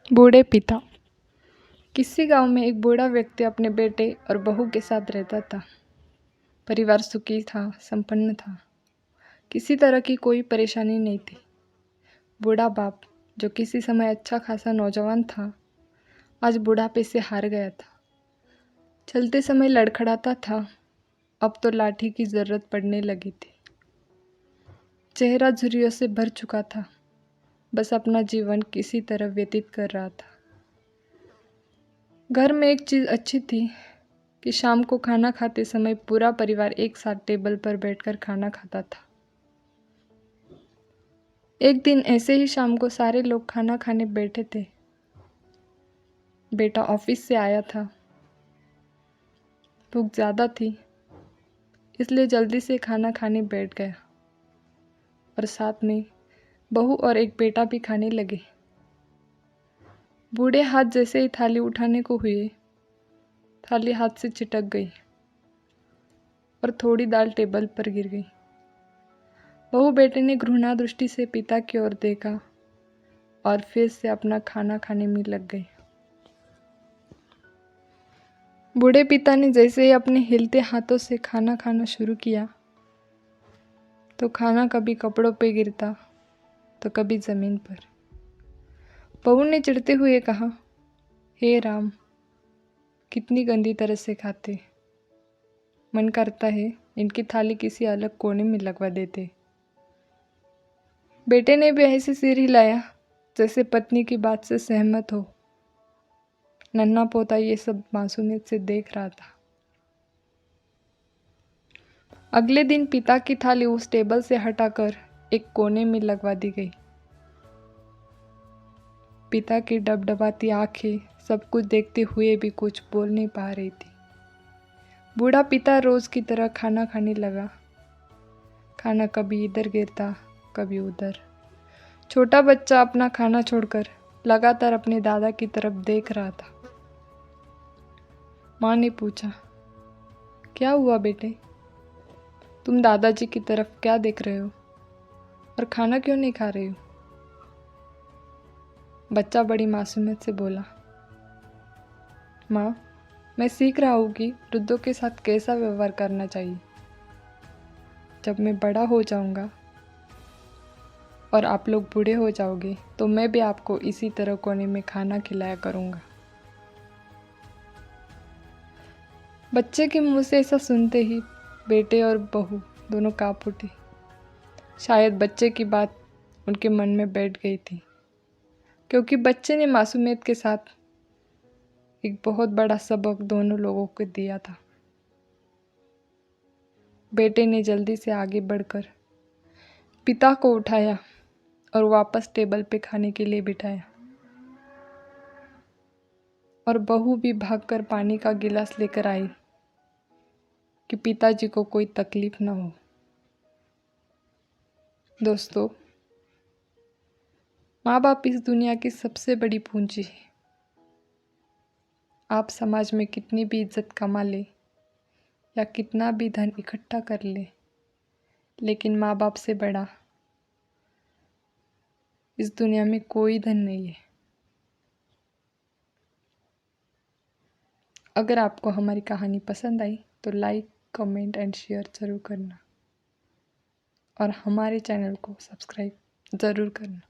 बूढ़े पिता। किसी गांव में एक बूढ़ा व्यक्ति अपने बेटे और बहू के साथ रहता था। परिवार सुखी था, संपन्न था। किसी तरह की कोई परेशानी नहीं थी। बूढ़ा बाप, जो किसी समय अच्छा खासा नौजवान था, आज बुढ़ापे से हार गया था। चलते समय लड़खड़ाता था, अब तो लाठी की जरूरत पड़ने लगी थी। चेहरा झुर्रियों से भर चुका था, बस अपना जीवन किसी तरह व्यतीत कर रहा था। घर में एक चीज़ अच्छी थी कि शाम को खाना खाते समय पूरा परिवार एक साथ टेबल पर बैठकर खाना खाता था। एक दिन ऐसे ही शाम को सारे लोग खाना खाने बैठे थे। बेटा ऑफिस से आया था। भूख ज़्यादा थी, इसलिए जल्दी से खाना खाने बैठ गया और साथ में बहू और एक बेटा भी खाने लगे। बूढ़े हाथ जैसे ही थाली उठाने को हुए, थाली हाथ से चिटक गई और थोड़ी दाल टेबल पर गिर गई। बहू बेटे ने घृणा दृष्टि से पिता की ओर देखा और फिर से अपना खाना खाने में लग गए। बूढ़े पिता ने जैसे ही अपने हिलते हाथों से खाना खाना शुरू किया, तो खाना कभी कपड़ों पे गिरता तो कभी जमीन पर। बहू ने चिढ़ते हुए कहा, हे राम, कितनी गंदी तरह से खाते। मन करता है इनकी थाली किसी अलग कोने में लगवा देते। बेटे ने भी ऐसे सिर हिलाया जैसे पत्नी की बात से सहमत हो। नन्हा पोता ये सब मासूमियत से देख रहा था। अगले दिन पिता की थाली उस टेबल से हटाकर एक कोने में लगवा दी गई। पिता की डबडबाती आंखें सब कुछ देखते हुए भी कुछ बोल नहीं पा रही थी। बूढ़ा पिता रोज की तरह खाना खाने लगा। खाना कभी इधर गिरता, कभी उधर। छोटा बच्चा अपना खाना छोड़कर लगातार अपने दादा की तरफ देख रहा था। माँ ने पूछा, क्या हुआ बेटे? तुम दादाजी की तरफ क्या देख रहे हो और खाना क्यों नहीं खा रहे हो? बच्चा बड़ी मासूमियत से बोला, माँ, मैं सीख रहा हूँ कि वृद्धों के साथ कैसा व्यवहार करना चाहिए। जब मैं बड़ा हो जाऊँगा और आप लोग बूढ़े हो जाओगे तो मैं भी आपको इसी तरह कोने में खाना खिलाया करूँगा। बच्चे के मुंह से ऐसा सुनते ही बेटे और बहू दोनों काँप उठे। शायद बच्चे की बात उनके मन में बैठ गई थी, क्योंकि बच्चे ने मासूमियत के साथ एक बहुत बड़ा सबक दोनों लोगों को दिया था। बेटे ने जल्दी से आगे बढ़कर पिता को उठाया और वापस टेबल पे खाने के लिए बिठाया, और बहू भी भागकर पानी का गिलास लेकर आई कि पिताजी को कोई तकलीफ ना हो। दोस्तों, माँ बाप इस दुनिया की सबसे बड़ी पूंजी है। आप समाज में कितनी भी इज्जत कमा ले या कितना भी धन इकट्ठा कर ले, लेकिन माँ बाप से बड़ा इस दुनिया में कोई धन नहीं है। अगर आपको हमारी कहानी पसंद आई तो लाइक, कमेंट एंड शेयर ज़रूर करना और हमारे चैनल को सब्सक्राइब ज़रूर करना।